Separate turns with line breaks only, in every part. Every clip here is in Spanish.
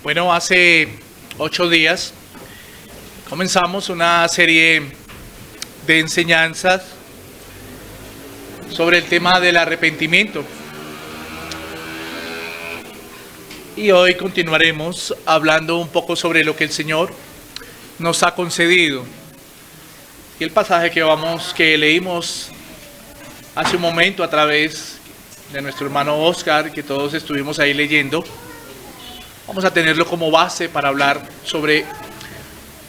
Bueno, hace 8 días comenzamos una serie de enseñanzas sobre el tema del arrepentimiento. Y hoy continuaremos hablando un poco sobre lo que el Señor nos ha concedido. Y el pasaje que leímos hace un momento a través de nuestro hermano Oscar, que todos estuvimos ahí leyendo, vamos a tenerlo como base para hablar sobre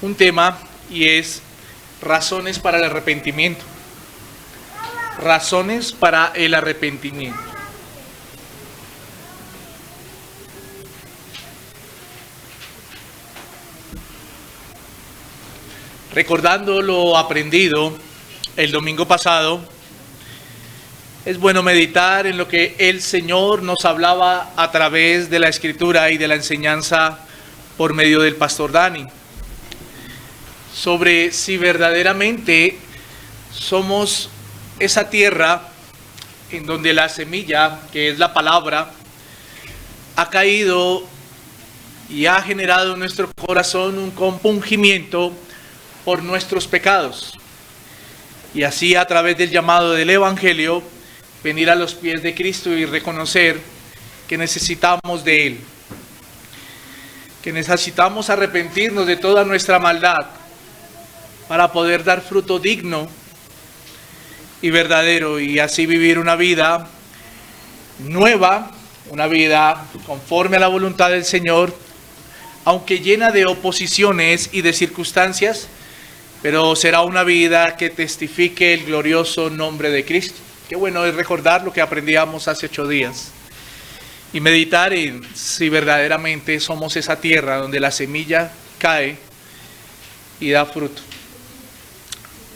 un tema, y es razones para el arrepentimiento. Razones para el arrepentimiento. Recordando lo aprendido el domingo pasado, es bueno meditar en lo que el Señor nos hablaba a través de la Escritura y de la enseñanza por medio del pastor Dani, sobre si verdaderamente somos esa tierra en donde la semilla, que es la palabra, ha caído y ha generado en nuestro corazón un compungimiento por nuestros pecados, y así a través del llamado del Evangelio venir a los pies de Cristo y reconocer que necesitamos de Él, que necesitamos arrepentirnos de toda nuestra maldad para poder dar fruto digno y verdadero, y así vivir una vida nueva, una vida conforme a la voluntad del Señor, aunque llena de oposiciones y de circunstancias, pero será una vida que testifique el glorioso nombre de Cristo. Qué bueno es recordar lo que aprendíamos hace 8 días y meditar en si verdaderamente somos esa tierra donde la semilla cae y da fruto.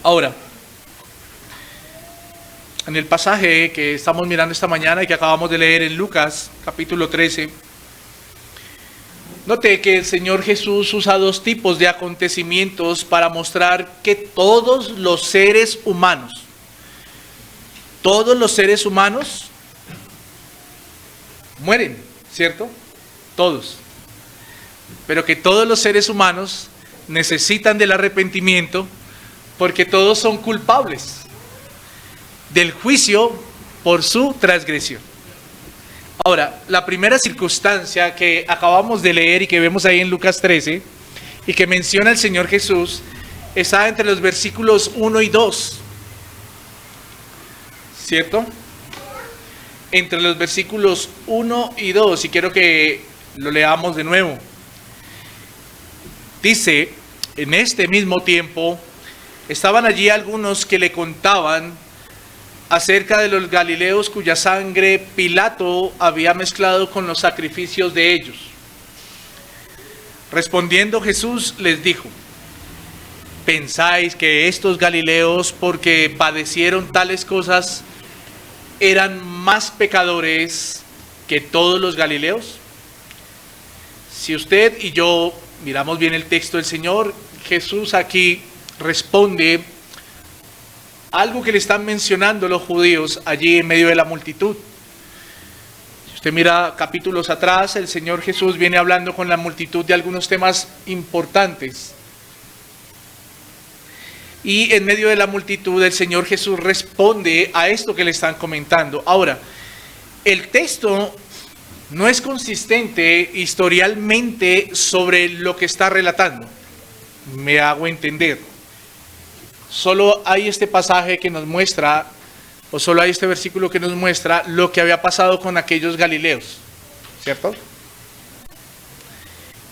Ahora, en el pasaje que estamos mirando esta mañana y que acabamos de leer en Lucas, capítulo 13, note que el Señor Jesús usa 2 tipos de acontecimientos para mostrar que todos los seres humanos mueren, ¿cierto? Todos. Pero que todos los seres humanos necesitan del arrepentimiento, porque todos son culpables del juicio por su transgresión. Ahora, la primera circunstancia que acabamos de leer y que vemos ahí en Lucas 13 y que menciona el Señor Jesús está entre los versículos 1 y 2. ¿Cierto? Entre los versículos 1 y 2, y quiero que lo leamos de nuevo. Dice: en este mismo tiempo estaban allí algunos que le contaban acerca de los galileos cuya sangre Pilato había mezclado con los sacrificios de ellos. Respondiendo Jesús les dijo: ¿pensáis que estos galileos, porque padecieron tales cosas, eran más pecadores que todos los galileos? Si usted y yo miramos bien el texto, el Señor Jesús aquí responde algo que le están mencionando los judíos allí en medio de la multitud. Si usted mira capítulos atrás, el Señor Jesús viene hablando con la multitud de algunos temas importantes. Y en medio de la multitud el Señor Jesús responde a esto que le están comentando. Ahora, el texto no es consistente historialmente sobre lo que está relatando. Me hago entender. Solo hay este pasaje que nos muestra, o solo hay este versículo que nos muestra lo que había pasado con aquellos galileos, ¿cierto?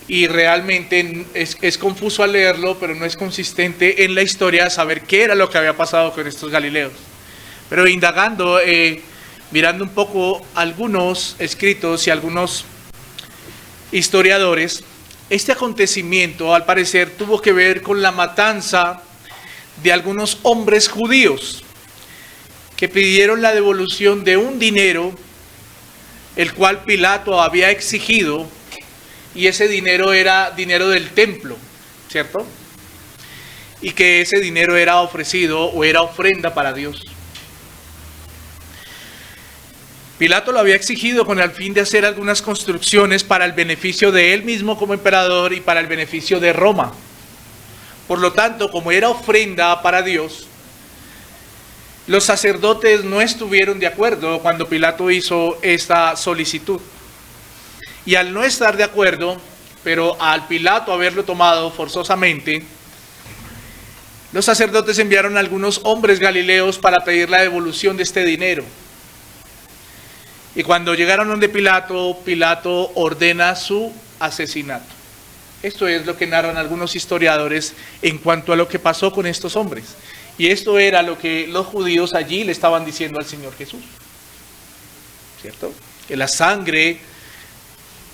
Y realmente es confuso al leerlo, pero no es consistente en la historia saber qué era lo que había pasado con estos galileos. Pero indagando, mirando un poco algunos escritos y algunos historiadores, este acontecimiento al parecer tuvo que ver con la matanza de algunos hombres judíos que pidieron la devolución de un dinero, el cual Pilato había exigido, y ese dinero era dinero del templo, ¿cierto? Y que ese dinero era ofrecido o era ofrenda para Dios. Pilato lo había exigido con el fin de hacer algunas construcciones para el beneficio de él mismo como emperador y para el beneficio de Roma. Por lo tanto, como era ofrenda para Dios, los sacerdotes no estuvieron de acuerdo cuando Pilato hizo esta solicitud. Y al no estar de acuerdo, pero al Pilato haberlo tomado forzosamente, los sacerdotes enviaron a algunos hombres galileos para pedir la devolución de este dinero. Y cuando llegaron donde Pilato, Pilato ordena su asesinato. Esto es lo que narran algunos historiadores en cuanto a lo que pasó con estos hombres. Y esto era lo que los judíos allí le estaban diciendo al Señor Jesús. ¿Cierto? Que la sangre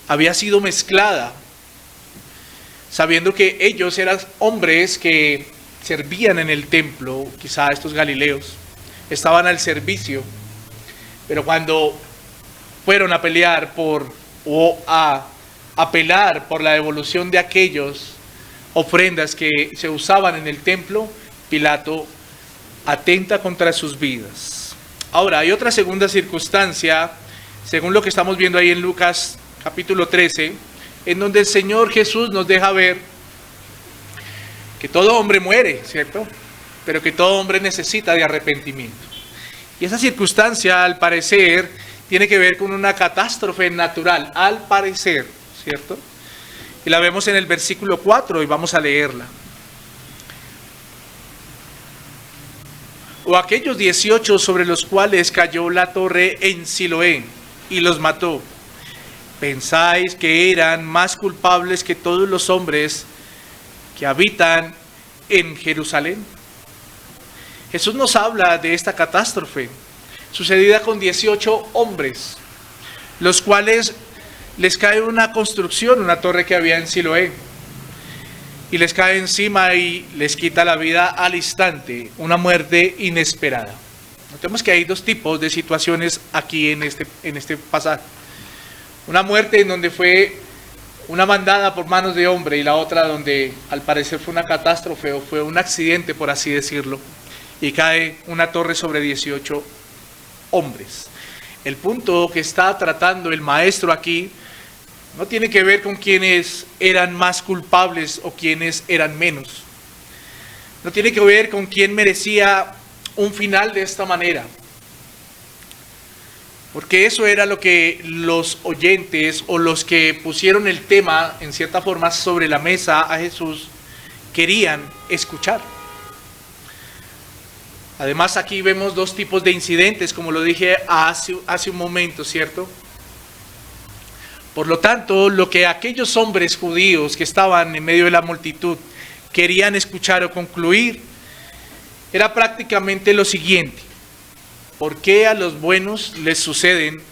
había sido mezclada, sabiendo que ellos eran hombres que servían en el templo, quizá estos galileos, estaban al servicio, pero cuando fueron a pelear a apelar por la devolución de aquellos ofrendas que se usaban en el templo, Pilato atenta contra sus vidas. Ahora, hay otra segunda circunstancia, según lo que estamos viendo ahí en Lucas capítulo 13, en donde el Señor Jesús nos deja ver que todo hombre muere, ¿cierto? Pero que todo hombre necesita de arrepentimiento. Y esa circunstancia, al parecer, tiene que ver con una catástrofe natural, al parecer, ¿cierto? Y la vemos en el versículo 4 y vamos a leerla. O aquellos 18 sobre los cuales cayó la torre en Siloé y los mató, ¿pensáis que eran más culpables que todos los hombres que habitan en Jerusalén? Jesús nos habla de esta catástrofe sucedida con 18 hombres, los cuales les cae una construcción, una torre que había en Siloé, y les cae encima y les quita la vida al instante, una muerte inesperada. Notemos que hay dos tipos de situaciones aquí en este pasaje. Una muerte en donde fue una mandada por manos de hombre y la otra donde al parecer fue una catástrofe o fue un accidente, por así decirlo, y cae una torre sobre 18 hombres. El punto que está tratando el maestro aquí no tiene que ver con quienes eran más culpables o quienes eran menos. No tiene que ver con quién merecía un final de esta manera. Porque eso era lo que los oyentes o los que pusieron el tema, en cierta forma, sobre la mesa a Jesús, querían escuchar. Además, aquí vemos dos tipos de incidentes, como lo dije hace un momento, ¿cierto? Por lo tanto, lo que aquellos hombres judíos que estaban en medio de la multitud querían escuchar o concluir era prácticamente lo siguiente: ¿por qué a los buenos les suceden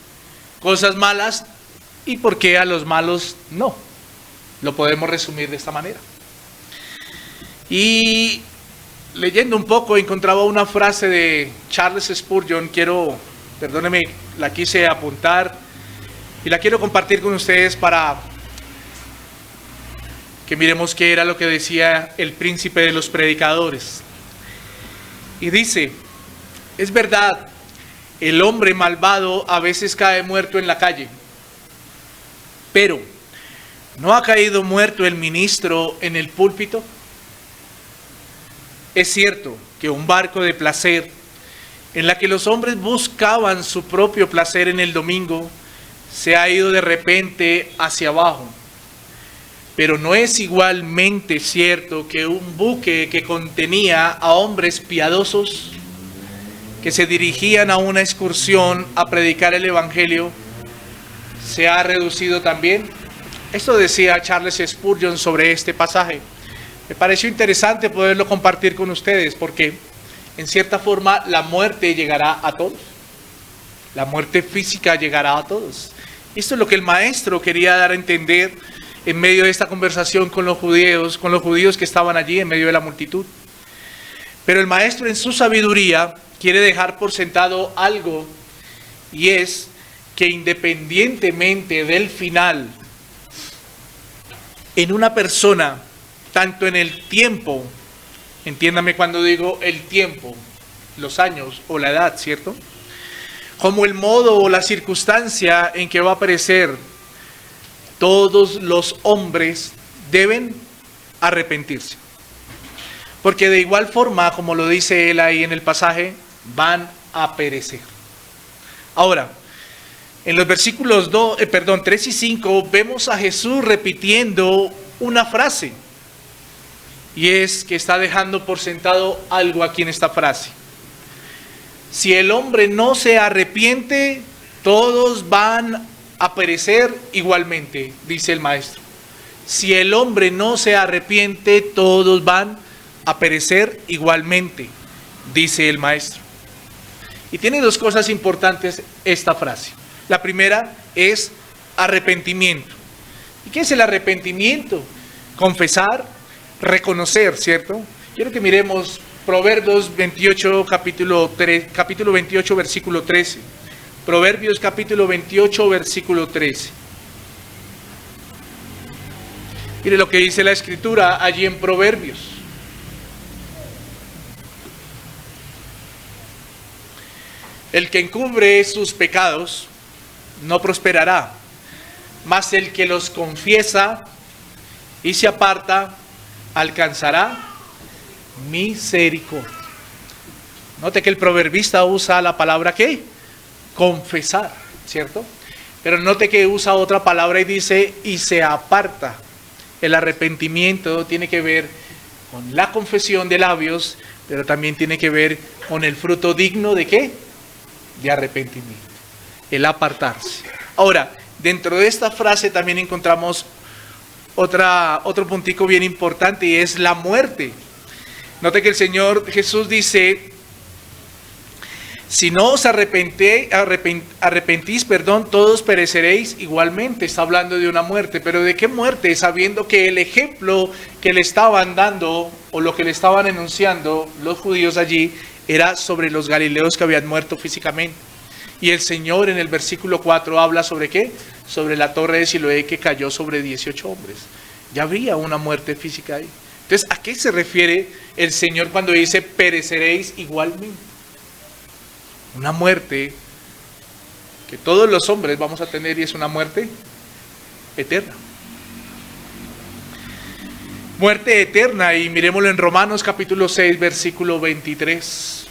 cosas malas y por qué a los malos no? Lo podemos resumir de esta manera. Y leyendo un poco encontraba una frase de Charles Spurgeon, perdónenme, la quise apuntar y la quiero compartir con ustedes para que miremos qué era lo que decía el príncipe de los predicadores. Y dice: es verdad, el hombre malvado a veces cae muerto en la calle, pero ¿no ha caído muerto el ministro en el púlpito? Es cierto que un barco de placer en la que los hombres buscaban su propio placer en el domingo se ha ido de repente hacia abajo. Pero no es igualmente cierto que un buque que contenía a hombres piadosos que se dirigían a una excursión a predicar el evangelio se ha reducido también. Esto decía Charles Spurgeon sobre este pasaje. Me pareció interesante poderlo compartir con ustedes porque en cierta forma la muerte llegará a todos. La muerte física llegará a todos. Esto es lo que el maestro quería dar a entender en medio de esta conversación con los judíos que estaban allí en medio de la multitud. Pero el maestro en su sabiduría quiere dejar por sentado algo, y es que independientemente del final, en una persona, tanto en el tiempo, entiéndame cuando digo el tiempo, los años o la edad, ¿cierto? como el modo o la circunstancia en que va a perecer, todos los hombres deben arrepentirse. Porque de igual forma, como lo dice él ahí en el pasaje, van a perecer. Ahora, en los versículos 3 y 5 vemos a Jesús repitiendo una frase. Y es que está dejando por sentado algo aquí en esta frase. Si el hombre no se arrepiente, todos van a perecer igualmente, dice el maestro. Si el hombre no se arrepiente, todos van a perecer igualmente, dice el maestro. Y tiene dos cosas importantes esta frase. La primera es arrepentimiento. ¿Y qué es el arrepentimiento? Confesar, reconocer, ¿cierto? Quiero que miremos Proverbios 28, capítulo 28, versículo 13. Proverbios capítulo 28, versículo 13. Mire lo que dice la Escritura allí en Proverbios. El que encubre sus pecados no prosperará, mas el que los confiesa y se aparta alcanzará misericordia. Note que el proverbista usa la palabra ¿qué? Confesar, ¿cierto? Pero note que usa otra palabra y dice y se aparta. El arrepentimiento tiene que ver con la confesión de labios, pero también tiene que ver con el fruto digno de ¿qué? De arrepentimiento. El apartarse. Ahora, dentro de esta frase también encontramos otro puntico bien importante y es la muerte. Note que el Señor Jesús dice, si no os arrepentís, todos pereceréis igualmente. Está hablando de una muerte, pero ¿de qué muerte? Sabiendo que el ejemplo que le estaban dando o lo que le estaban enunciando los judíos allí era sobre los galileos que habían muerto físicamente. Y el Señor en el versículo 4 habla sobre ¿qué? Sobre la torre de Siloé que cayó sobre 18 hombres. Ya había una muerte física ahí. Entonces, ¿a qué se refiere el Señor cuando dice pereceréis igualmente? Una muerte que todos los hombres vamos a tener y es una muerte eterna. Muerte eterna, y miremoslo en Romanos capítulo 6, versículo 23.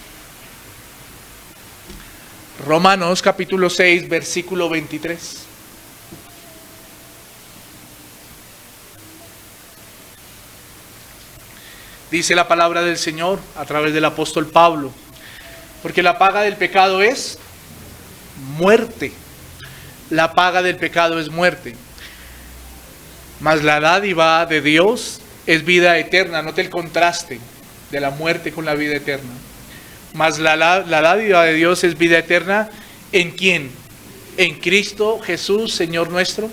Romanos capítulo 6, versículo 23. Dice la palabra del Señor a través del apóstol Pablo, porque la paga del pecado es muerte. La paga del pecado es muerte. Mas la dádiva de Dios es vida eterna. Note el contraste de la muerte con la vida eterna. Mas la dádiva de Dios es vida eterna. ¿En quién? En Cristo Jesús, Señor nuestro.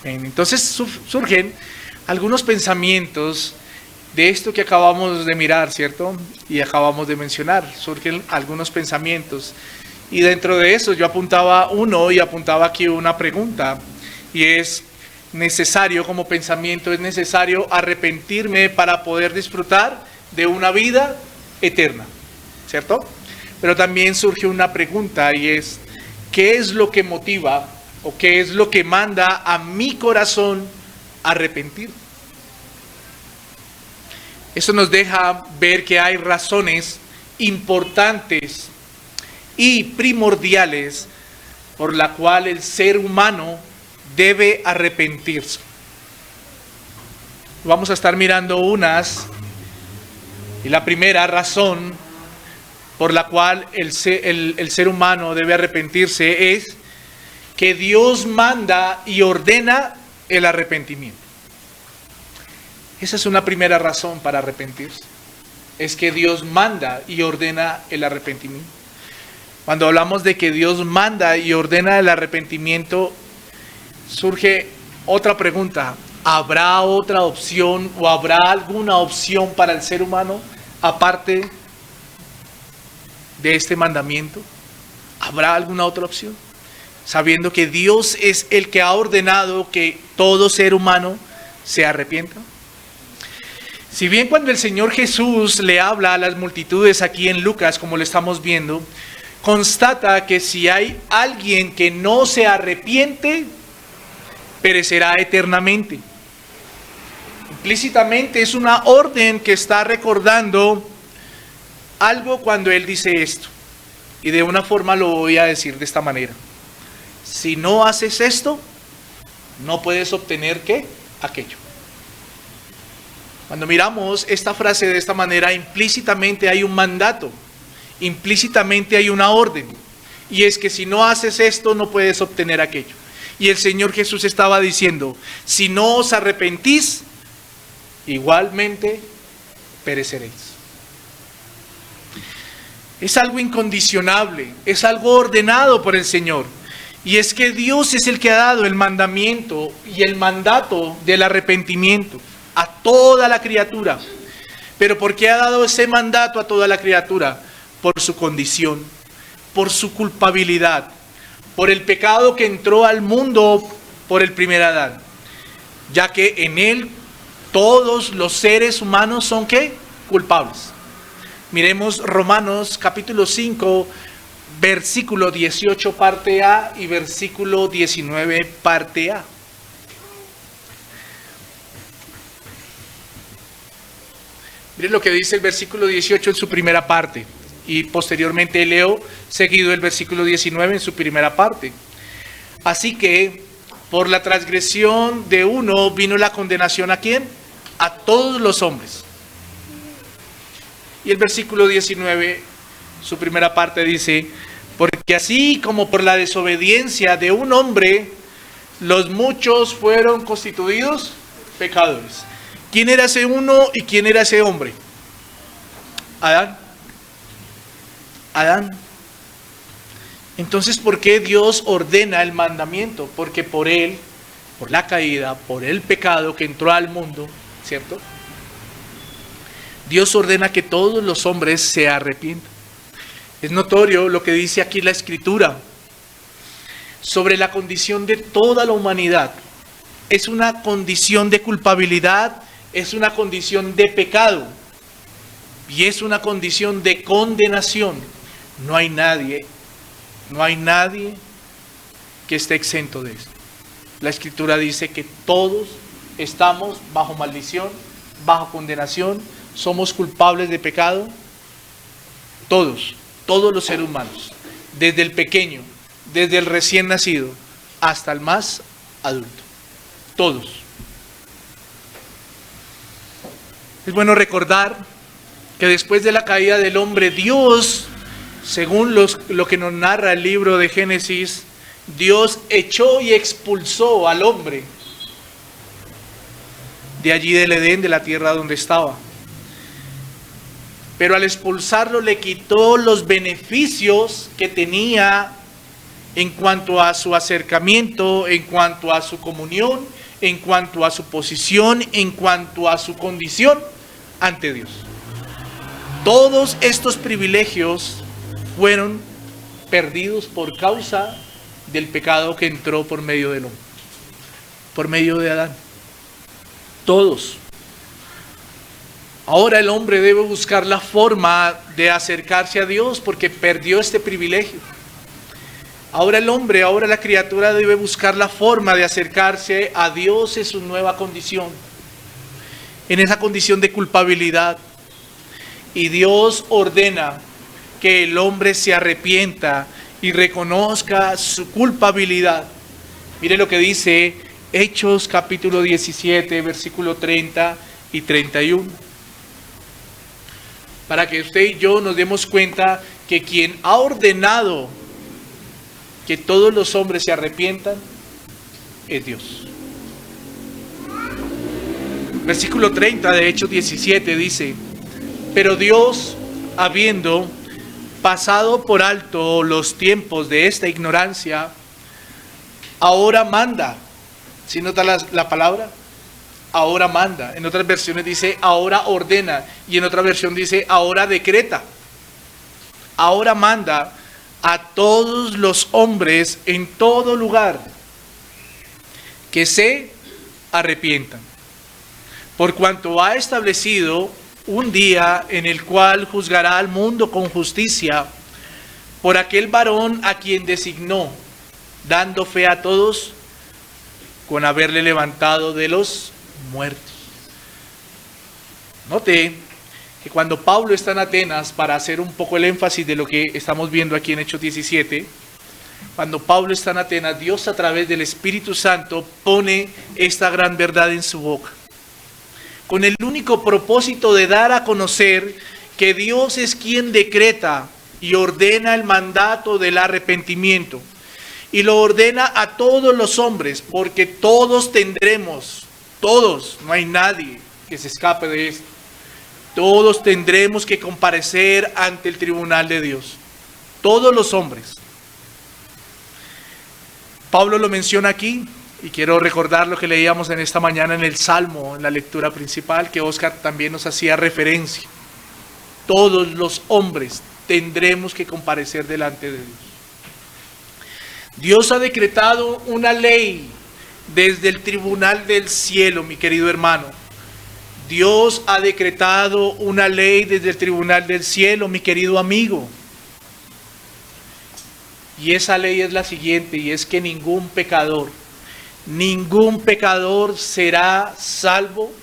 Entonces surgen algunos pensamientos de esto que acabamos de mirar, ¿cierto? Y acabamos de mencionar. Surgen algunos pensamientos. Y dentro de eso yo apuntaba uno y apuntaba aquí una pregunta. Y es necesario, como pensamiento, es necesario arrepentirme para poder disfrutar de una vida eterna, ¿cierto? Pero también surge una pregunta y es, ¿qué es lo que motiva o qué es lo que manda a mi corazón a arrepentir? Eso nos deja ver que hay razones importantes y primordiales por la cual el ser humano debe arrepentirse. Vamos a estar mirando unas, y la primera razón por la cual el ser humano debe arrepentirse es que Dios manda y ordena el arrepentimiento. Esa es una primera razón para arrepentirse. Es que Dios manda y ordena el arrepentimiento. Cuando hablamos de que Dios manda y ordena el arrepentimiento, surge otra pregunta. ¿Habrá otra opción o habrá alguna opción para el ser humano aparte de este mandamiento? ¿Habrá alguna otra opción? Sabiendo que Dios es el que ha ordenado que todo ser humano se arrepienta. Si bien cuando el Señor Jesús le habla a las multitudes aquí en Lucas, como lo estamos viendo, constata que si hay alguien que no se arrepiente, perecerá eternamente. Implícitamente es una orden que está recordando algo cuando él dice esto. Y de una forma lo voy a decir de esta manera. Si no haces esto, no puedes obtener ¿qué? Aquello. Cuando miramos esta frase de esta manera, implícitamente hay un mandato, implícitamente hay una orden. Y es que si no haces esto, no puedes obtener aquello. Y el Señor Jesús estaba diciendo, si no os arrepentís, igualmente pereceréis. Es algo incondicionable, es algo ordenado por el Señor. Y es que Dios es el que ha dado el mandamiento y el mandato del arrepentimiento a toda la criatura. Pero ¿por qué ha dado ese mandato a toda la criatura? Por su condición, por su culpabilidad, por el pecado que entró al mundo por el primer Adán. Ya que en él todos los seres humanos son ¿qué? Culpables. Miremos Romanos capítulo 5, versículo 18 parte A y versículo 19 parte A. Miren lo que dice el versículo 18 en su primera parte y posteriormente leo seguido el versículo 19 en su primera parte. Así que por la transgresión de uno vino la condenación ¿a quién? A todos los hombres. Y el versículo 19, su primera parte dice, porque así como por la desobediencia de un hombre, los muchos fueron constituidos pecadores. ¿Quién era ese uno y quién era ese hombre? Adán. Adán. Entonces, ¿por qué Dios ordena el mandamiento? Porque por él, por la caída, por el pecado que entró al mundo, ¿cierto? Dios ordena que todos los hombres se arrepientan. Es notorio lo que dice aquí la Escritura sobre la condición de toda la humanidad. Es una condición de culpabilidad, es una condición de pecado y es una condición de condenación. No hay nadie que esté exento de esto. La Escritura dice que todos estamos bajo maldición, bajo condenación, somos culpables de pecado. Todos los seres humanos, desde el pequeño, desde el recién nacido, hasta el más adulto. Todos. Es bueno recordar que después de la caída del hombre, Dios, según lo que nos narra el libro de Génesis, Dios echó y expulsó al hombre de allí del Edén, de la tierra donde estaba. Pero al expulsarlo le quitó los beneficios que tenía en cuanto a su acercamiento, en cuanto a su comunión, en cuanto a su posición, en cuanto a su condición ante Dios. Todos estos privilegios fueron perdidos por causa del pecado que entró por medio del hombre, por medio de Adán. Todos. Ahora el hombre debe buscar la forma de acercarse a Dios porque perdió este privilegio. Ahora el hombre, ahora la criatura debe buscar la forma de acercarse a Dios en su nueva condición, en esa condición de culpabilidad. Y Dios ordena que el hombre se arrepienta y reconozca su culpabilidad. Mire lo que dice Hechos capítulo 17, versículo 30 y 31. Para que usted y yo nos demos cuenta que quien ha ordenado que todos los hombres se arrepientan es Dios. Versículo 30 de Hechos 17 dice, pero Dios, habiendo pasado por alto los tiempos de esta ignorancia, ahora manda. ¿Sí nota la palabra? Ahora manda. En otras versiones dice ahora ordena y en otra versión dice ahora decreta. Ahora manda a todos los hombres en todo lugar que se arrepientan, por cuanto ha establecido un día en el cual juzgará al mundo con justicia por aquel varón a quien designó, dando fe a todos con haberle levantado de los muertos. Note que cuando Pablo está en Atenas, para hacer un poco el énfasis de lo que estamos viendo aquí en Hechos 17, cuando Pablo está en Atenas, Dios a través del Espíritu Santo pone esta gran verdad en su boca, con el único propósito de dar a conocer que Dios es quien decreta y ordena el mandato del arrepentimiento, y lo ordena a todos los hombres, porque todos tendremos, todos, no hay nadie que se escape de esto, todos tendremos que comparecer ante el tribunal de Dios, todos los hombres. Pablo lo menciona aquí, y quiero recordar lo que leíamos en esta mañana en el Salmo, en la lectura principal, que Oscar también nos hacía referencia. Todos los hombres tendremos que comparecer delante de Dios. Dios ha decretado una ley desde el tribunal del cielo, mi querido hermano. Dios ha decretado una ley desde el tribunal del cielo, mi querido amigo. Y esa ley es la siguiente, y es que ningún pecador será salvo,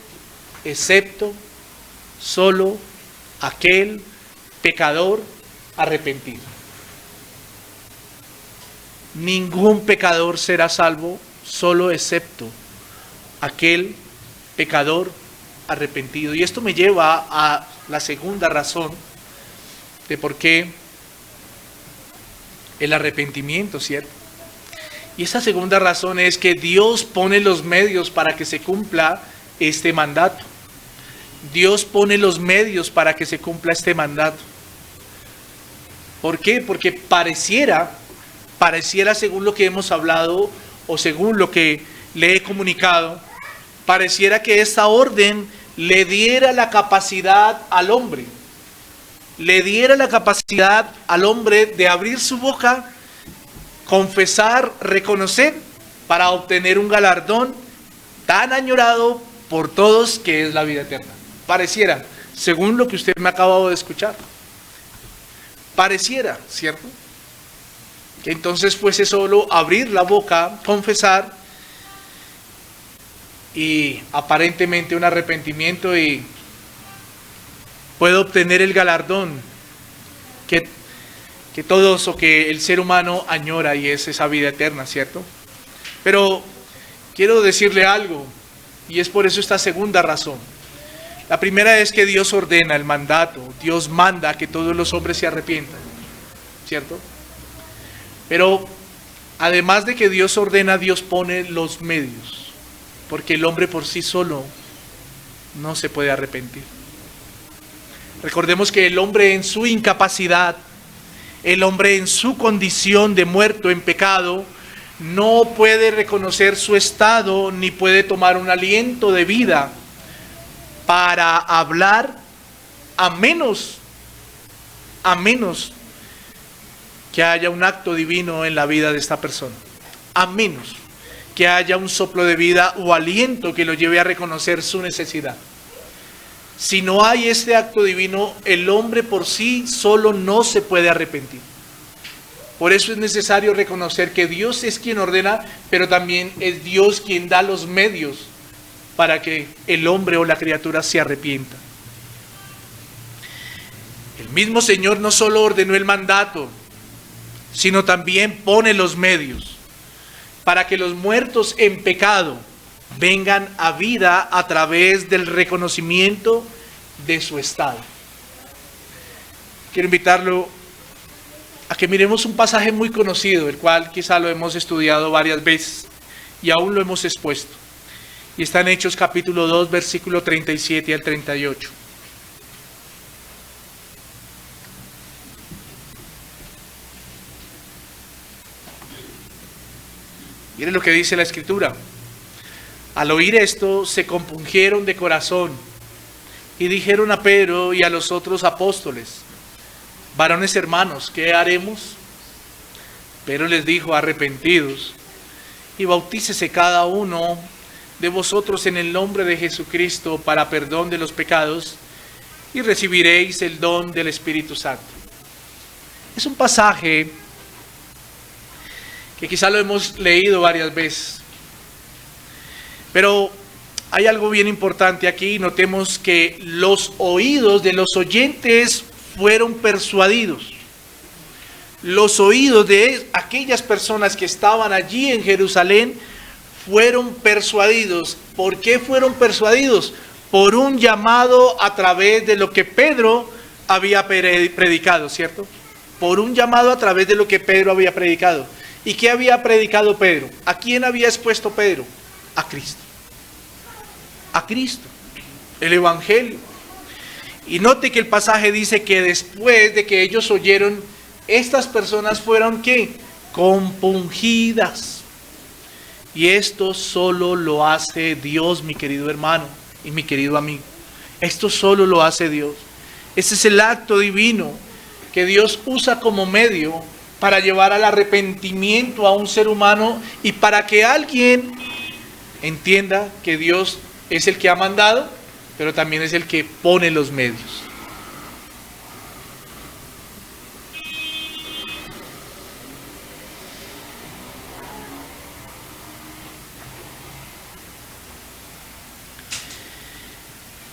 excepto solo aquel pecador arrepentido. Ningún pecador será salvo, solo excepto aquel pecador arrepentido. Y esto me lleva a la segunda razón de por qué el arrepentimiento, ¿cierto? Y esa segunda razón es que Dios pone los medios para que se cumpla este mandato. Dios pone los medios para que se cumpla este mandato. ¿Por qué? Porque pareciera según lo que hemos hablado o según lo que le he comunicado, pareciera que esta orden le diera la capacidad al hombre. Le diera la capacidad al hombre de abrir su boca, confesar, reconocer, para obtener un galardón tan añorado por todos que es la vida eterna. Pareciera, según lo que usted me ha acabado de escuchar. Pareciera, ¿cierto? Que entonces fuese solo abrir la boca, confesar y aparentemente un arrepentimiento y puedo obtener el galardón que todos o que el ser humano añora, y es esa vida eterna, ¿cierto? Pero quiero decirle algo, y es por eso esta segunda razón. La primera es que Dios ordena el mandato, Dios manda que todos los hombres se arrepientan, ¿cierto? Pero además de que Dios ordena, Dios pone los medios, porque el hombre por sí solo no se puede arrepentir. Recordemos que el hombre en su incapacidad, el hombre en su condición de muerto en pecado, no puede reconocer su estado ni puede tomar un aliento de vida para hablar a menos que haya un acto divino en la vida de esta persona, a menos que haya un soplo de vida o aliento que lo lleve a reconocer su necesidad. Si no hay este acto divino, el hombre por sí solo no se puede arrepentir. Por eso es necesario reconocer que Dios es quien ordena, pero también es Dios quien da los medios para que el hombre o la criatura se arrepienta. El mismo Señor no solo ordenó el mandato, sino también pone los medios para que los muertos en pecado vengan a vida a través del reconocimiento de su estado. Quiero invitarlo a que miremos un pasaje muy conocido, el cual quizá lo hemos estudiado varias veces y aún lo hemos expuesto. Y está en Hechos capítulo 2, versículo 37 al 38. Miren lo que dice la Escritura. Al oír esto, se compungieron de corazón y dijeron a Pedro y a los otros apóstoles: varones hermanos, ¿qué haremos? Pedro les dijo: arrepentidos y bautícese cada uno de vosotros en el nombre de Jesucristo para perdón de los pecados, y recibiréis el don del Espíritu Santo. Es un pasaje que quizá lo hemos leído varias veces, pero hay algo bien importante aquí. Notemos que los oídos de los oyentes fueron persuadidos. Los oídos de aquellas personas que estaban allí en Jerusalén fueron persuadidos. ¿Por qué fueron persuadidos? Por un llamado a través de lo que Pedro había predicado, ¿cierto? Por un llamado a través de lo que Pedro había predicado. ¿Y qué había predicado Pedro? ¿A quién había expuesto Pedro? A Cristo. A Cristo, el Evangelio. Y note que el pasaje dice que después de que ellos oyeron, estas personas fueron ¿qué? Compungidas. Y esto solo lo hace Dios, mi querido hermano y mi querido amigo. Esto solo lo hace Dios. Ese es el acto divino que Dios usa como medio para llevar al arrepentimiento a un ser humano y para que alguien entienda que Dios es el que ha mandado, pero también es el que pone los medios.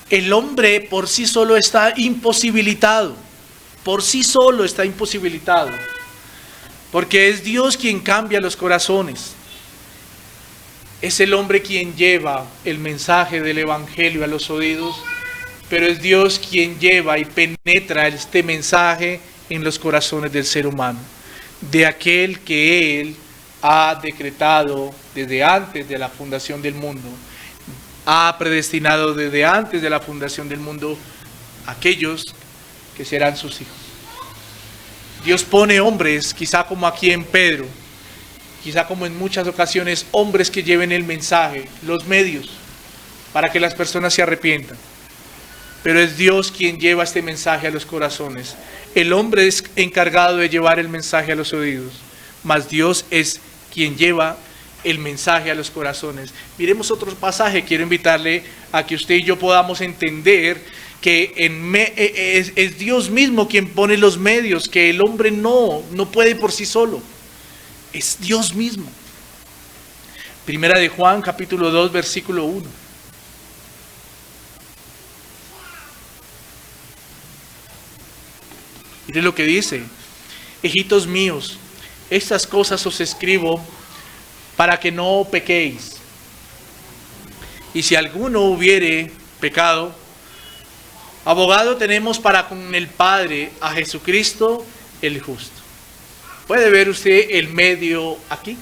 El hombre por sí solo está imposibilitado. Por sí solo está imposibilitado. Porque es Dios quien cambia los corazones. Es el hombre quien lleva el mensaje del Evangelio a los oídos, pero es Dios quien lleva y penetra este mensaje en los corazones del ser humano, de aquel que Él ha decretado desde antes de la fundación del mundo, ha predestinado desde antes de la fundación del mundo aquellos que serán sus hijos. Dios pone hombres, quizá como aquí en Pedro, quizá como en muchas ocasiones, hombres que lleven el mensaje, los medios, para que las personas se arrepientan. Pero es Dios quien lleva este mensaje a los corazones. El hombre es encargado de llevar el mensaje a los oídos, mas Dios es quien lleva el mensaje a los corazones. Miremos otro pasaje. Quiero invitarle a que usted y yo podamos entender que es Dios mismo quien pone los medios, que el hombre no puede por sí solo. Es Dios mismo. Primera de Juan, capítulo 2, versículo 1. Mire lo que dice: hijitos míos, estas cosas os escribo para que no pequéis. Y si alguno hubiere pecado, abogado tenemos para con el Padre, a Jesucristo el justo. ¿Puede ver usted el medio aquí?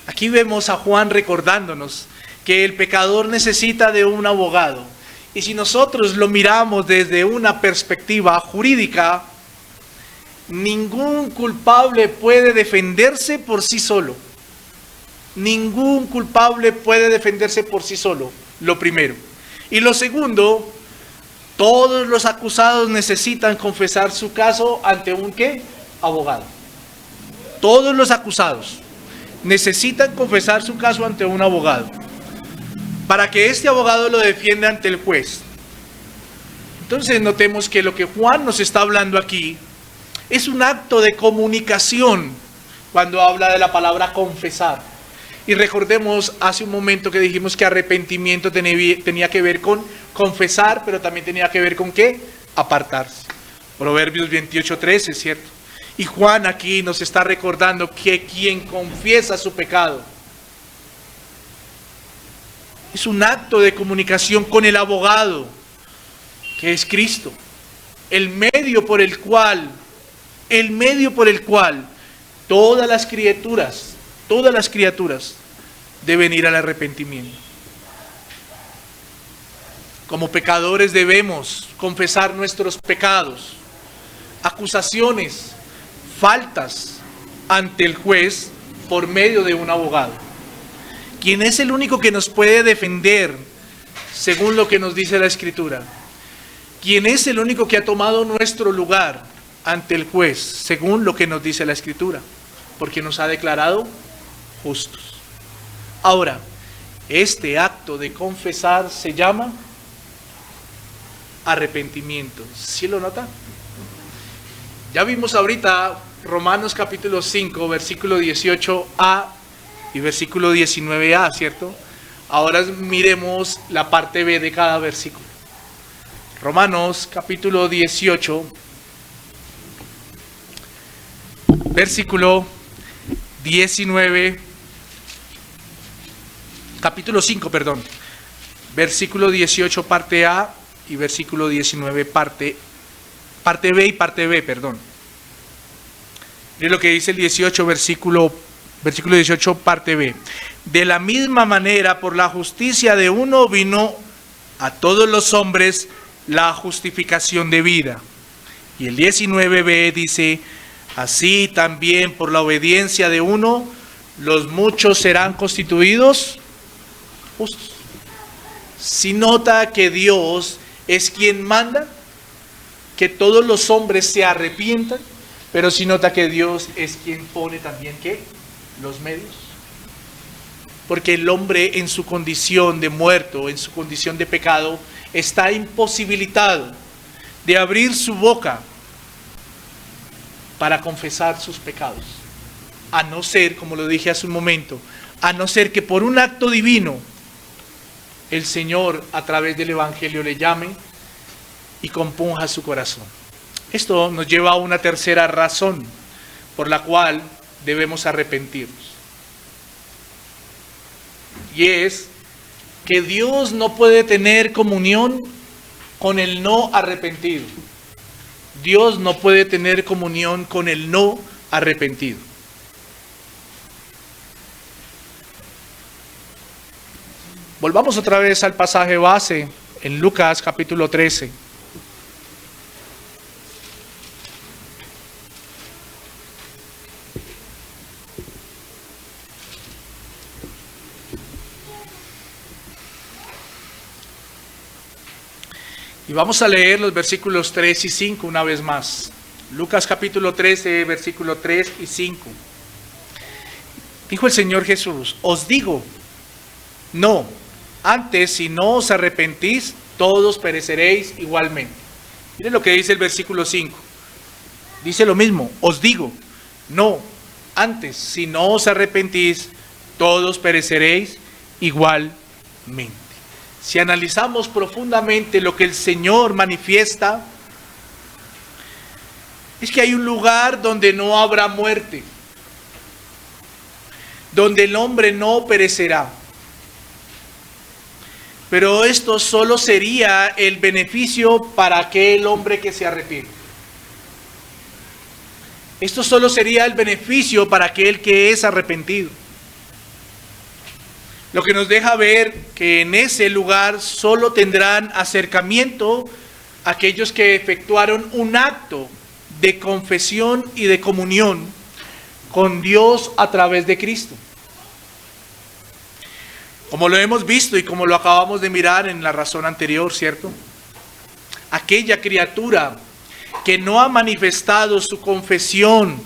Aquí vemos a Juan recordándonos que el pecador necesita de un abogado. Y si nosotros lo miramos desde una perspectiva jurídica, ningún culpable puede defenderse por sí solo. Ningún culpable puede defenderse por sí solo, lo primero. Y lo segundo, todos los acusados necesitan confesar su caso ante un ¿qué? Abogado. Todos los acusados necesitan confesar su caso ante un abogado, para que este abogado lo defienda ante el juez. Entonces notemos que lo que Juan nos está hablando aquí es un acto de comunicación cuando habla de la palabra confesar. Y recordemos hace un momento que dijimos que arrepentimiento tenía que ver con confesar, pero también tenía que ver con ¿qué? Apartarse. Proverbios 28:13, ¿cierto? Y Juan aquí nos está recordando que quien confiesa su pecado es un acto de comunicación con el abogado, que es Cristo, el medio por el cual todas las criaturas deben ir al arrepentimiento. Como pecadores debemos confesar nuestros pecados, acusaciones, faltas ante el juez por medio de un abogado, quien es el único que nos puede defender según lo que nos dice la Escritura, quien es el único que ha tomado nuestro lugar ante el juez según lo que nos dice la Escritura, porque nos ha declarado justos. Ahora, este acto de confesar se llama arrepentimiento. ¿Sí lo nota? Ya vimos ahorita Romanos capítulo 5, versículo 18a y versículo 19a, ¿cierto? Ahora miremos la parte B de cada versículo. Romanos capítulo 18, versículo 19, capítulo 5, perdón, versículo 18 parte A y versículo 19 parte B y parte B, perdón. Miren lo que dice el 18, versículo 18 parte B. De la misma manera, por la justicia de uno vino a todos los hombres la justificación de vida. Y el 19b dice, así también por la obediencia de uno, los muchos serán constituidos justos. Si nota que Dios es quien manda que todos los hombres se arrepientan, pero si nota que Dios es quien pone también ¿qué? Los medios. Porque el hombre en su condición de muerto, en su condición de pecado, está imposibilitado de abrir su boca para confesar sus pecados. A no ser, como lo dije hace un momento, a no ser que por un acto divino el Señor a través del Evangelio le llame y compunja su corazón. Esto nos lleva a una tercera razón por la cual debemos arrepentirnos. Y es que Dios no puede tener comunión con el no arrepentido. Dios no puede tener comunión con el no arrepentido. Volvamos otra vez al pasaje base en Lucas capítulo 13. Y vamos a leer los versículos 3 y 5 una vez más. Lucas capítulo 13, versículo 3 y 5. Dijo el Señor Jesús, os digo, no, antes si no os arrepentís, todos pereceréis igualmente. Miren lo que dice el versículo 5. Dice lo mismo, os digo, no, antes si no os arrepentís, todos pereceréis igualmente. Si analizamos profundamente lo que el Señor manifiesta, es que hay un lugar donde no habrá muerte, donde el hombre no perecerá. Pero esto solo sería el beneficio para aquel hombre que se arrepiente. Esto solo sería el beneficio para aquel que es arrepentido. Lo que nos deja ver que en ese lugar solo tendrán acercamiento aquellos que efectuaron un acto de confesión y de comunión con Dios a través de Cristo. Como lo hemos visto y como lo acabamos de mirar en la razón anterior, ¿cierto? Aquella criatura que no ha manifestado su confesión,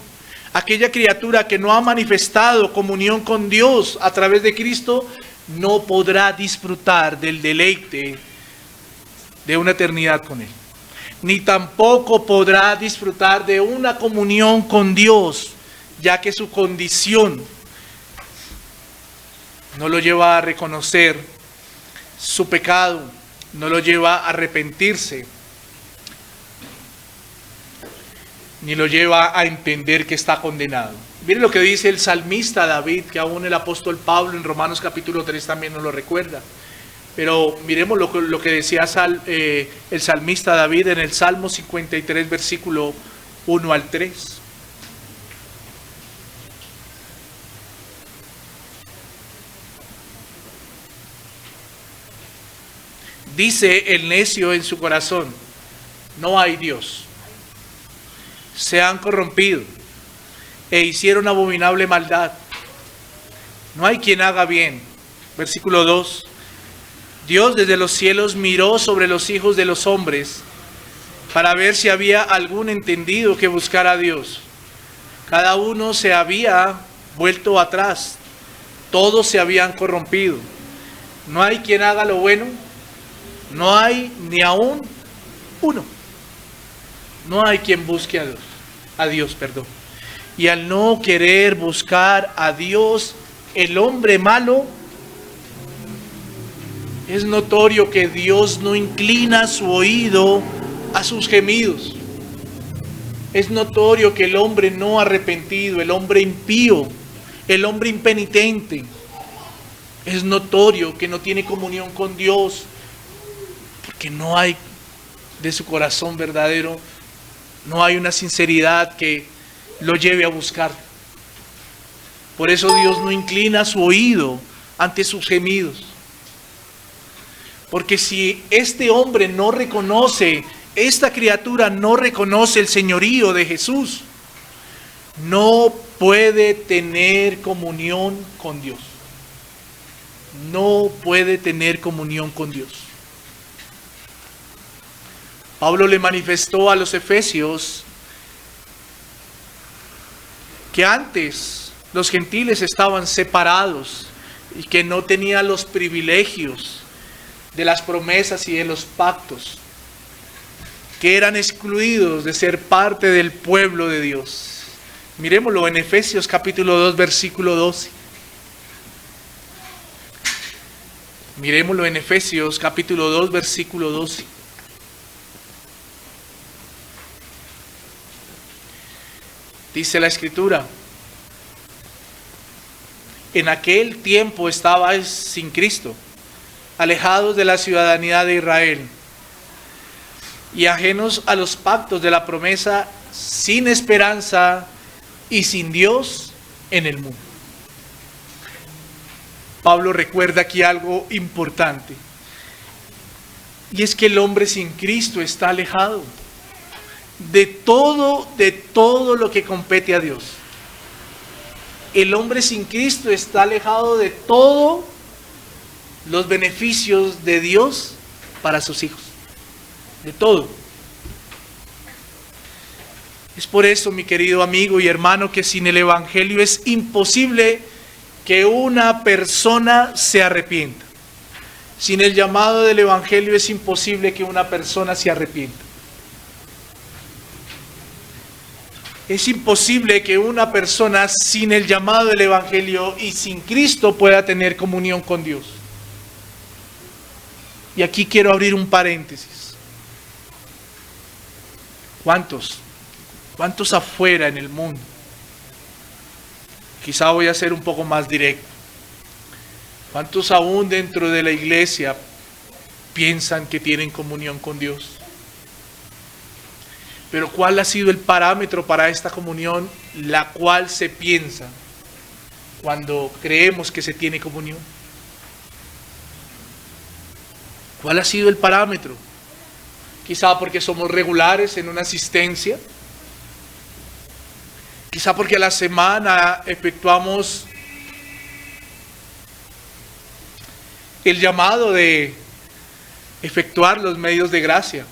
aquella criatura que no ha manifestado comunión con Dios a través de Cristo, no podrá disfrutar del deleite de una eternidad con Él. Ni tampoco podrá disfrutar de una comunión con Dios, ya que su condición no lo lleva a reconocer su pecado, no lo lleva a arrepentirse, ni lo lleva a entender que está condenado. Miren lo que dice el salmista David, que aún el apóstol Pablo en Romanos capítulo 3 también nos lo recuerda. Pero miremos lo que decía el salmista David en el Salmo 53, versículo 1 al 3. Dice el necio en su corazón, no hay Dios. Se han corrompido e hicieron abominable maldad. No hay quien haga bien. Versículo 2. Dios desde los cielos miró sobre los hijos de los hombres para ver si había algún entendido que buscara a Dios. Cada uno se había vuelto atrás. Todos se habían corrompido. No hay quien haga lo bueno. No hay ni aún uno. No hay quien busque a Dios. Dios, perdón. Y al no querer buscar a Dios, el hombre malo, es notorio que Dios no inclina su oído a sus gemidos. Es notorio que el hombre no arrepentido, el hombre impío, el hombre impenitente, es notorio que no tiene comunión con Dios, porque no hay de su corazón verdadero, no hay una sinceridad que lo lleve a buscar. Por eso Dios no inclina su oído ante sus gemidos. Porque si este hombre no reconoce, esta criatura no reconoce el señorío de Jesús, no puede tener comunión con Dios. No puede tener comunión con Dios. Pablo le manifestó a los efesios que antes los gentiles estaban separados y que no tenían los privilegios de las promesas y de los pactos, que eran excluidos de ser parte del pueblo de Dios. Miremoslo en Efesios capítulo 2, versículo 12. Miremoslo en Efesios capítulo 2, versículo 12. Dice la Escritura: en aquel tiempo estabais sin Cristo, alejados de la ciudadanía de Israel y ajenos a los pactos de la promesa, sin esperanza y sin Dios en el mundo. Pablo recuerda aquí algo importante, y es que el hombre sin Cristo está alejado de todo lo que compete a Dios. El hombre sin Cristo está alejado de todos los beneficios de Dios para sus hijos, de todo. Es por eso, mi querido amigo y hermano, que sin el Evangelio es imposible que una persona se arrepienta. Sin el llamado del Evangelio es imposible que una persona se arrepienta. Es imposible que una persona sin el llamado del Evangelio y sin Cristo pueda tener comunión con Dios. Y aquí quiero abrir un paréntesis. ¿Cuántos afuera en el mundo? Quizá voy a ser un poco más directo. ¿Cuántos aún dentro de la iglesia piensan que tienen comunión con Dios? Pero ¿cuál ha sido el parámetro para esta comunión, la cual se piensa cuando creemos que se tiene comunión? ¿Cuál ha sido el parámetro? Quizá porque somos regulares en una asistencia. Quizá porque a la semana efectuamos el llamado de efectuar los medios de gracia.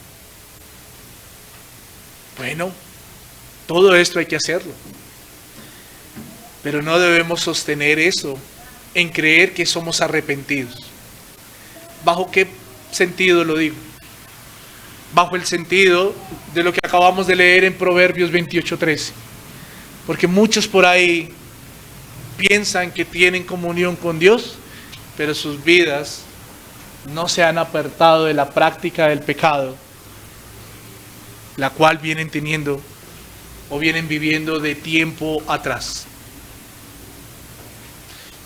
Bueno, todo esto hay que hacerlo. Pero no debemos sostener eso en creer que somos arrepentidos. ¿Bajo qué sentido lo digo? Bajo el sentido de lo que acabamos de leer en Proverbios 28:13. Porque muchos por ahí piensan que tienen comunión con Dios, pero sus vidas no se han apartado de la práctica del pecado, la cual vienen teniendo o vienen viviendo de tiempo atrás.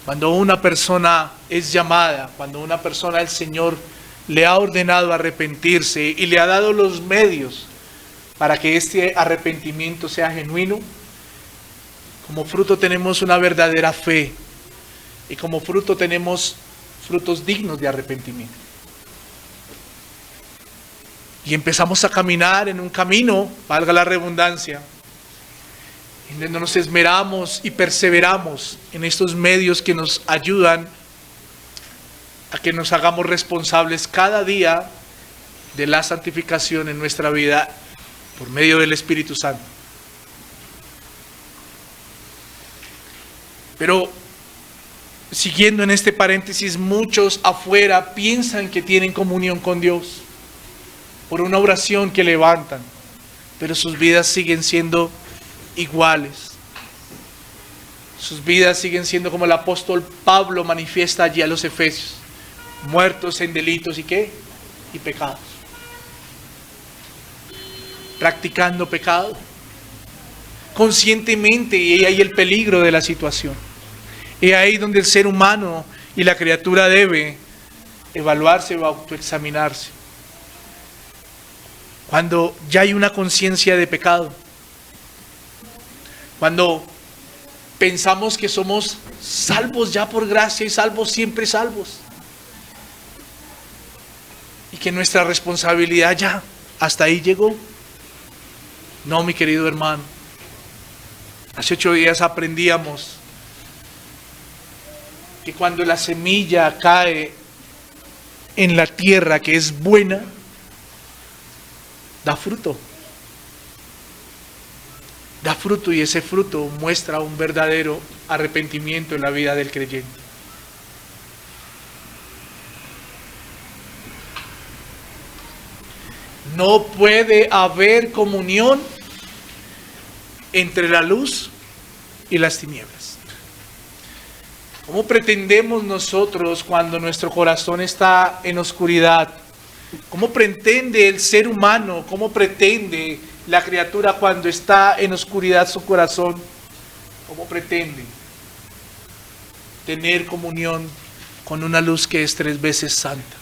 Cuando una persona es llamada, cuando una persona el Señor le ha ordenado arrepentirse y le ha dado los medios para que este arrepentimiento sea genuino, como fruto tenemos una verdadera fe y como fruto tenemos frutos dignos de arrepentimiento. Y empezamos a caminar en un camino, valga la redundancia, en donde nos esmeramos y perseveramos en estos medios que nos ayudan a que nos hagamos responsables cada día de la santificación en nuestra vida por medio del Espíritu Santo. Pero siguiendo en este paréntesis, muchos afuera piensan que tienen comunión con Dios por una oración que levantan, pero sus vidas siguen siendo iguales. Sus vidas siguen siendo como el apóstol Pablo manifiesta allí a los Efesios, muertos en delitos y ¿qué? Y pecados. Practicando pecado conscientemente, y ahí el peligro de la situación. Y ahí donde el ser humano y la criatura debe evaluarse o autoexaminarse. Cuando ya hay una conciencia de pecado, cuando pensamos que somos salvos ya por gracia y salvos siempre salvos, y que nuestra responsabilidad ya hasta ahí llegó. No, mi querido hermano. Hace 8 días aprendíamos que cuando la semilla cae en la tierra que es buena, da fruto. Da fruto, y ese fruto muestra un verdadero arrepentimiento en la vida del creyente. No puede haber comunión entre la luz y las tinieblas. ¿Cómo pretendemos nosotros cuando nuestro corazón está en oscuridad? ¿Cómo pretende el ser humano, cómo pretende la criatura cuando está en oscuridad su corazón? ¿Cómo pretende tener comunión con una luz que es 3 veces santa?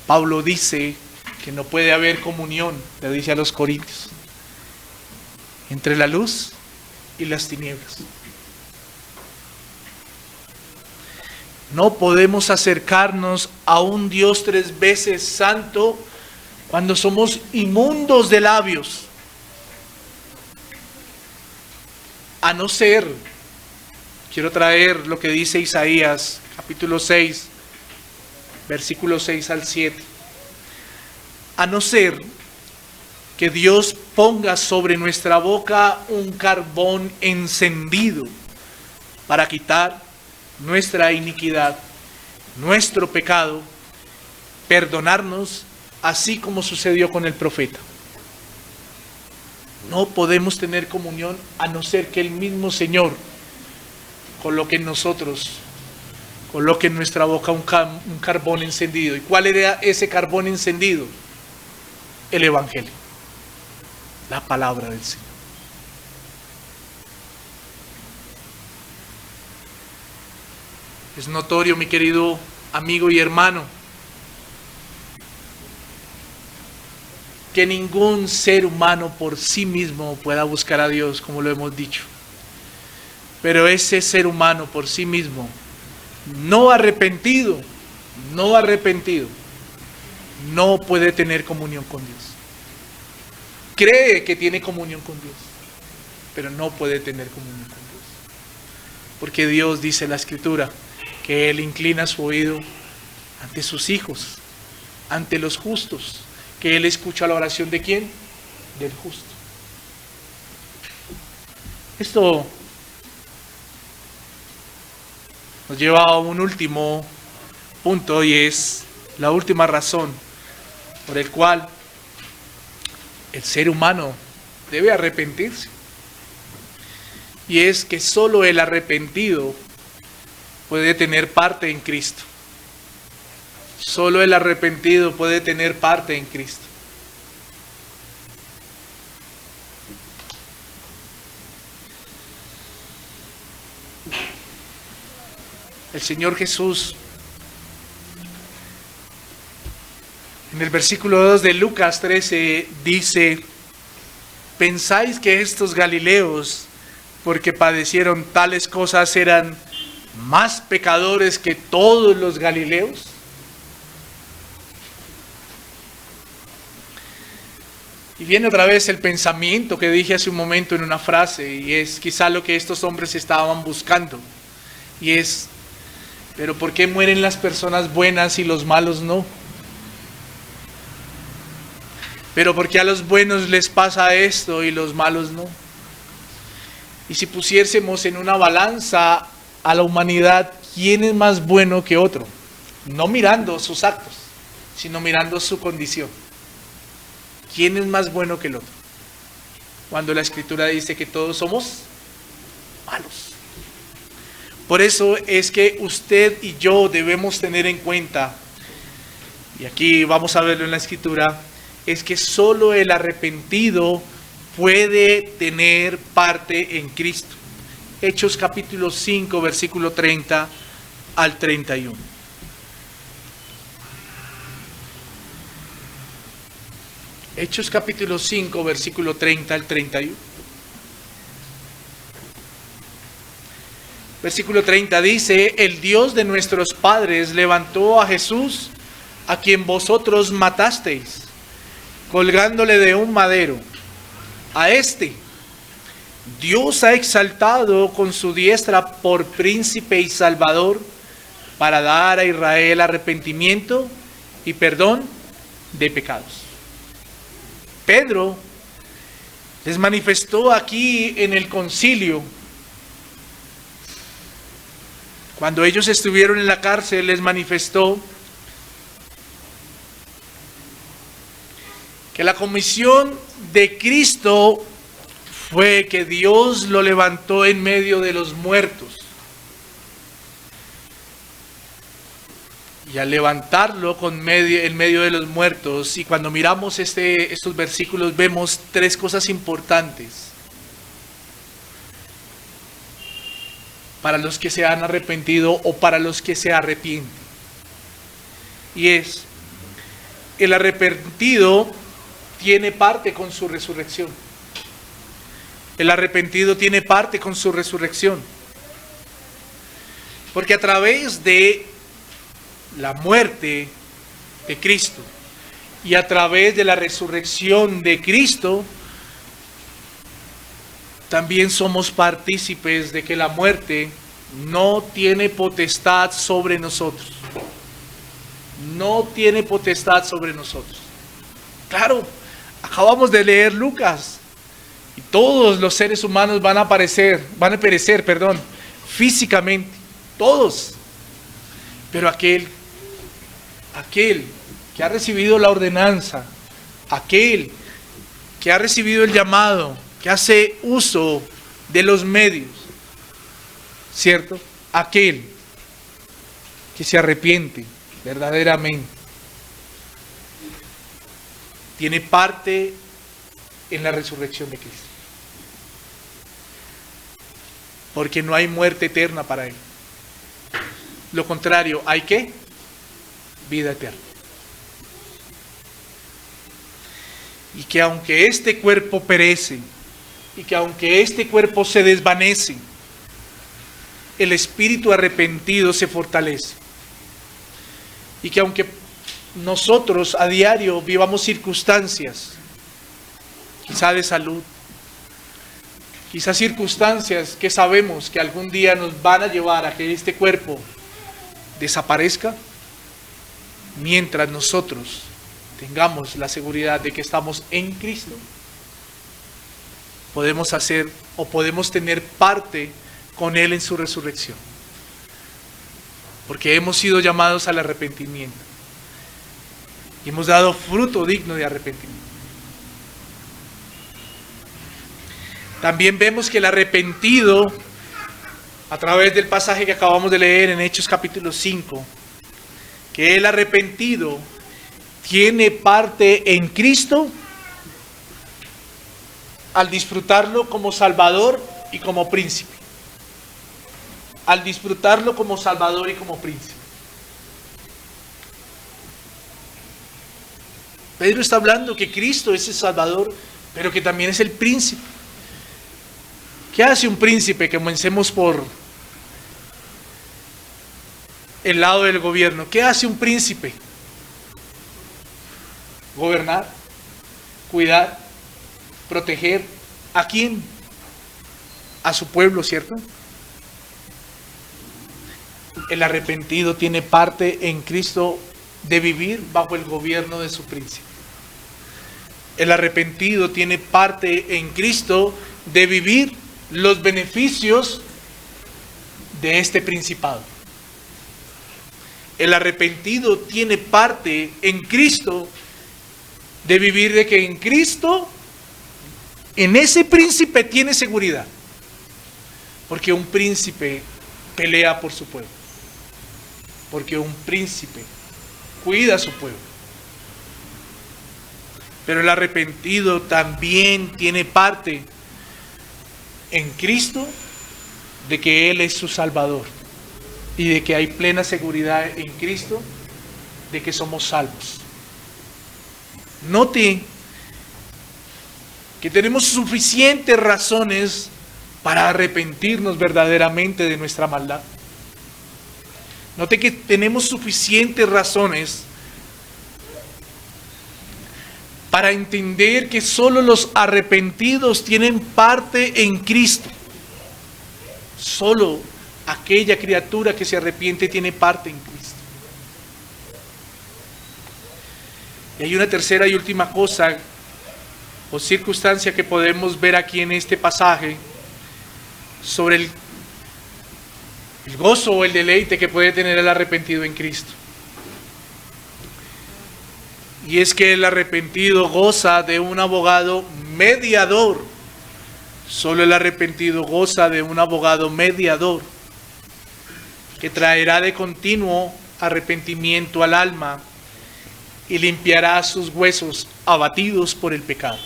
Pablo dice que no puede haber comunión, le dice a los Corintios, entre la luz y las tinieblas. No podemos acercarnos a un Dios 3 veces santo cuando somos inmundos de labios. A no ser, quiero traer lo que dice Isaías, capítulo 6, versículos 6 al 7. A no ser que Dios ponga sobre nuestra boca un carbón encendido para quitar nuestra iniquidad, nuestro pecado, perdonarnos, así como sucedió con el profeta. No podemos tener comunión a no ser que el mismo Señor coloque en nosotros, coloque en nuestra boca un carbón encendido. ¿Y cuál era ese carbón encendido? El Evangelio, la palabra del Señor. Es notorio, mi querido amigo y hermano, que ningún ser humano por sí mismo pueda buscar a Dios, como lo hemos dicho. Pero ese ser humano por sí mismo, no arrepentido, no puede tener comunión con Dios. Cree que tiene comunión con Dios, pero no puede tener comunión con Dios. Porque Dios, dice la Escritura, que Él inclina su oído ante sus hijos, ante los justos, que Él escucha la oración ¿de quién? Del justo. Esto nos lleva a un último punto, y es la última razón por el cual el ser humano debe arrepentirse. Y es que solo el arrepentido puede tener parte en Cristo. Solo el arrepentido puede tener parte en Cristo. El Señor Jesús, en el versículo 2 de Lucas 13, dice: ¿pensáis que estos galileos, porque padecieron tales cosas, eran más pecadores que todos los galileos? Y viene otra vez el pensamiento que dije hace un momento en una frase, y es quizá lo que estos hombres estaban buscando. Y es: ¿pero por qué mueren las personas buenas y los malos no? ¿Pero por qué a los buenos les pasa esto y los malos no? Y si pusiésemos en una balanza a la humanidad, ¿quién es más bueno que otro? No mirando sus actos, sino mirando su condición. ¿Quién es más bueno que el otro? cuando la Escritura dice que todos somos malos. Por eso es que usted y yo debemos tener en cuenta, y aquí vamos a verlo en la Escritura, es que solo el arrepentido puede tener parte en Cristo. Hechos capítulo 5, versículo 30 al 31. Hechos capítulo 5, versículo 30 al 31. Versículo 30 dice: el Dios de nuestros padres levantó a Jesús, a quien vosotros matasteis, colgándole de un madero. A este Dios ha exaltado con su diestra por príncipe y salvador, para dar a Israel arrepentimiento y perdón de pecados. Pedro les manifestó aquí en el concilio, cuando ellos estuvieron en la cárcel, les manifestó que la comisión de Cristo fue que Dios lo levantó en medio de los muertos. Y al levantarlo en medio de los muertos, y cuando miramos estos versículos, vemos tres cosas importantes para los que se han arrepentido o para los que se arrepienten. Y es, el arrepentido tiene parte con su resurrección. El arrepentido tiene parte con su resurrección. Porque a través de la muerte de Cristo y a través de la resurrección de Cristo, también somos partícipes de que la muerte no tiene potestad sobre nosotros. No tiene potestad sobre nosotros. Claro, acabamos de leer Lucas, y todos los seres humanos van a perecer, físicamente, todos. Pero aquel que ha recibido la ordenanza, aquel que ha recibido el llamado, que hace uso de los medios, ¿cierto? Aquel que se arrepiente verdaderamente, tiene parte en la resurrección de Cristo. Porque no hay muerte eterna para él. Lo contrario, ¿hay qué? Vida eterna. Y que aunque este cuerpo perece, y que aunque este cuerpo se desvanece, el espíritu arrepentido se fortalece. Y que aunque nosotros a diario vivamos circunstancias, quizá de salud, quizás circunstancias que sabemos que algún día nos van a llevar a que este cuerpo desaparezca, mientras nosotros tengamos la seguridad de que estamos en Cristo, podemos hacer o podemos tener parte con Él en su resurrección. Porque hemos sido llamados al arrepentimiento y hemos dado fruto digno de arrepentimiento. También vemos que el arrepentido, a través del pasaje que acabamos de leer en Hechos capítulo 5, que el arrepentido tiene parte en Cristo al disfrutarlo como Salvador y como Príncipe. Al disfrutarlo como Salvador y como Príncipe. Pedro está hablando que Cristo es el Salvador, pero que también es el Príncipe. ¿Qué hace un príncipe? Que comencemos por el lado del gobierno. ¿Qué hace un príncipe? Gobernar, cuidar, proteger. ¿A quién? A su pueblo, ¿cierto? El arrepentido tiene parte en Cristo de vivir bajo el gobierno de su príncipe. El arrepentido tiene parte en Cristo de vivir los beneficios de este principado. El arrepentido tiene parte en Cristo de vivir de que en Cristo en ese príncipe tiene seguridad. Porque un príncipe pelea por su pueblo. Porque un príncipe cuida a su pueblo. Pero el arrepentido también tiene parte en Cristo de que Él es su Salvador. Y de que hay plena seguridad en Cristo de que somos salvos. Note que tenemos suficientes razones para arrepentirnos verdaderamente de nuestra maldad. Note que tenemos suficientes razones para entender que solo los arrepentidos tienen parte en Cristo. Solo aquella criatura que se arrepiente tiene parte en Cristo. Y hay una tercera y última cosa o circunstancia que podemos ver aquí en este pasaje sobre el gozo o el deleite que puede tener el arrepentido en Cristo. Y es que el arrepentido goza de un abogado mediador. Solo el arrepentido goza de un abogado mediador que traerá de continuo arrepentimiento al alma y limpiará sus huesos abatidos por el pecado.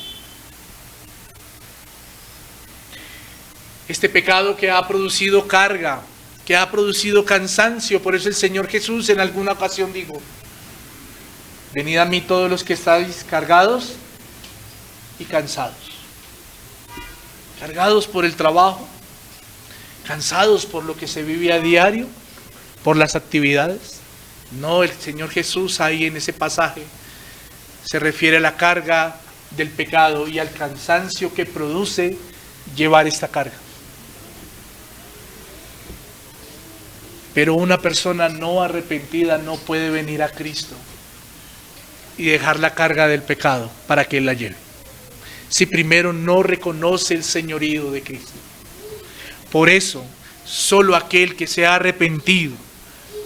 Este pecado que ha producido carga, que ha producido cansancio. Por eso el Señor Jesús en alguna ocasión dijo: venid a mí todos los que estáis cargados y cansados. Cargados por el trabajo, cansados por lo que se vive a diario, por las actividades. No, el Señor Jesús ahí en ese pasaje se refiere a la carga del pecado y al cansancio que produce llevar esta carga. Pero una persona no arrepentida no puede venir a Cristo y dejar la carga del pecado para que Él la lleve, si primero no reconoce el señorío de Cristo. Por eso, solo aquel que se ha arrepentido,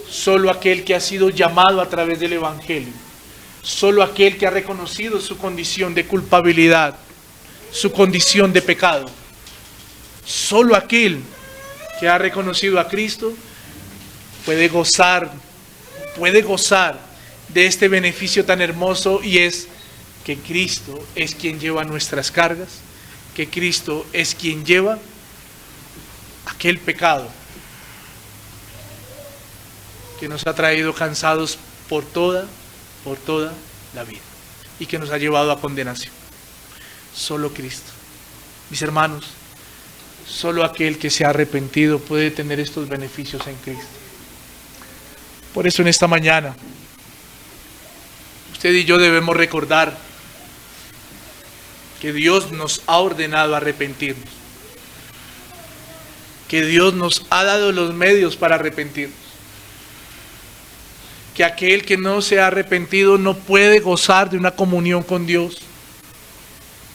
solo aquel que ha sido llamado a través del Evangelio, solo aquel que ha reconocido su condición de culpabilidad, su condición de pecado, solo aquel que ha reconocido a Cristo puede gozar de este beneficio tan hermoso, y es que Cristo es quien lleva nuestras cargas, que Cristo es quien lleva aquel pecado que nos ha traído cansados por toda la vida y que nos ha llevado a condenación. Solo Cristo. Mis hermanos, solo aquel que se ha arrepentido puede tener estos beneficios en Cristo. Por eso en esta mañana, usted y yo debemos recordar que Dios nos ha ordenado arrepentirnos, que Dios nos ha dado los medios para arrepentirnos, que aquel que no se ha arrepentido no puede gozar de una comunión con Dios.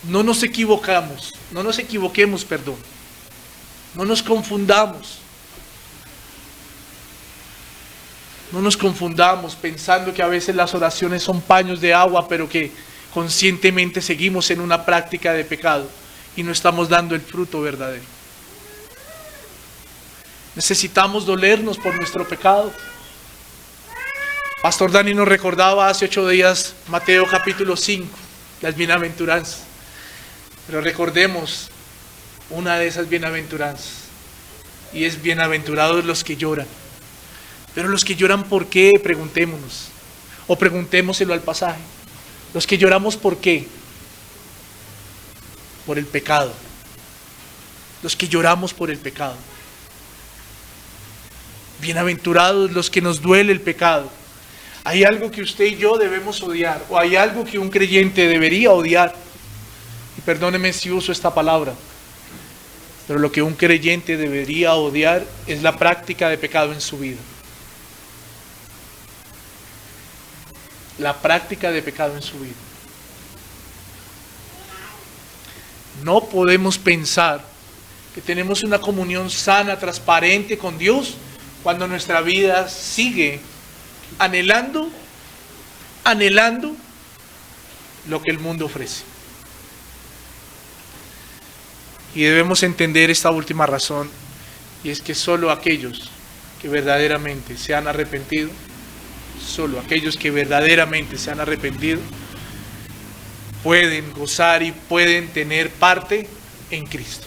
No nos equivocemos, perdón. No nos confundamos. No nos confundamos pensando que a veces las oraciones son paños de agua, pero que conscientemente seguimos en una práctica de pecado y no estamos dando el fruto verdadero. Necesitamos dolernos por nuestro pecado. Pastor Dani nos recordaba hace 8 días Mateo capítulo 5, las bienaventuranzas. Pero recordemos una de esas bienaventuranzas, y es: bienaventurados los que lloran. Pero los que lloran, ¿por qué? Preguntémonos. O preguntémoselo al pasaje. Los que lloramos, ¿por qué? Por el pecado. Los que lloramos por el pecado. Bienaventurados los que nos duele el pecado. Hay algo que usted y yo debemos odiar, o hay algo que un creyente debería odiar. Y perdóneme si uso esta palabra, pero lo que un creyente debería odiar es la práctica de pecado en su vida. La práctica de pecado en su vida. No podemos pensar que tenemos una comunión sana, transparente con Dios, cuando nuestra vida sigue anhelando lo que el mundo ofrece. Y debemos entender esta última razón, y es que solo aquellos que verdaderamente se han arrepentido, solo aquellos que verdaderamente se han arrepentido, pueden gozar y pueden tener parte en Cristo.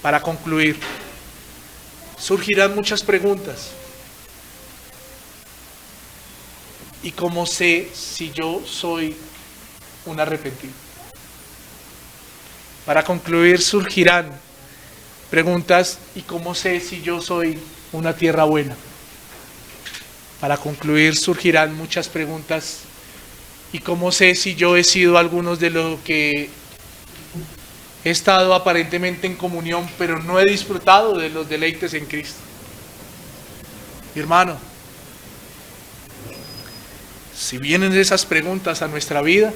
Para concluir, surgirán muchas preguntas. ¿Y cómo sé si yo soy un arrepentido? Para concluir, surgirán preguntas. ¿Y cómo sé si yo soy una tierra buena? Para concluir, surgirán muchas preguntas. ¿Y cómo sé si yo he sido algunos de los que he estado aparentemente en comunión, pero no he disfrutado de los deleites en Cristo? Mi hermano, si vienen esas preguntas a nuestra vida,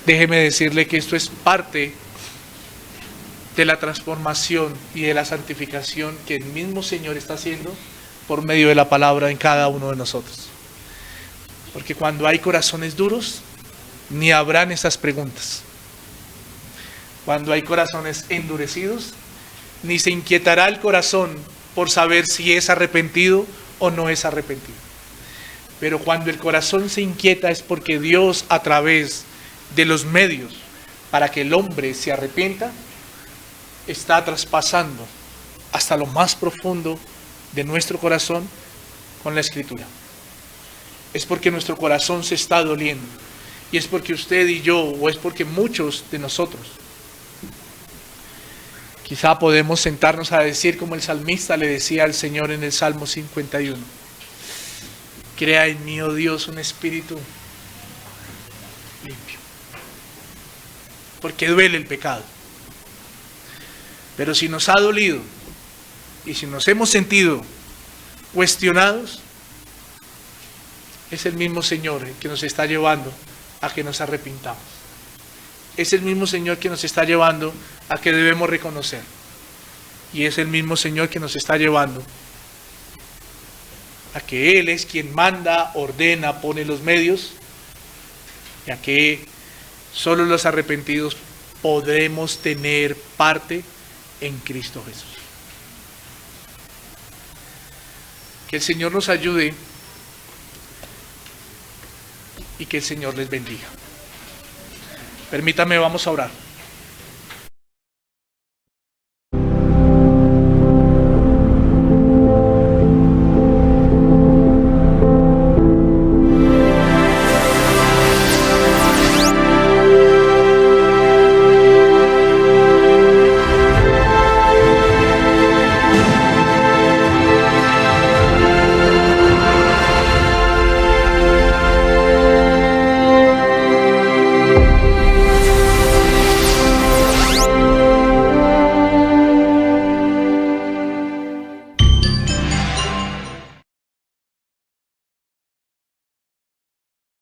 déjeme decirle que esto es parte de la transformación y de la santificación que el mismo Señor está haciendo por medio de la palabra en cada uno de nosotros. Porque cuando hay corazones duros, ni habrán esas preguntas. Cuando hay corazones endurecidos, ni se inquietará el corazón por saber si es arrepentido o no es arrepentido. Pero cuando el corazón se inquieta es porque Dios, a través de los medios para que el hombre se arrepienta, está traspasando hasta lo más profundo de nuestro corazón con la Escritura. Es porque nuestro corazón se está doliendo, y es porque usted y yo, o es porque muchos de nosotros, quizá podemos sentarnos a decir como el salmista le decía al Señor en el Salmo 51: crea en mí, oh Dios, un espíritu limpio. Porque duele el pecado. Pero si nos ha dolido y si nos hemos sentido cuestionados, es el mismo Señor el que nos está llevando a que nos arrepintamos. Es el mismo Señor que nos está llevando a que debemos reconocer. Y es el mismo Señor que nos está llevando a que Él es quien manda, ordena, pone los medios, y a que solo los arrepentidos podremos tener parte en Cristo Jesús. Que el Señor nos ayude y que el Señor les bendiga. Permítame, vamos a orar.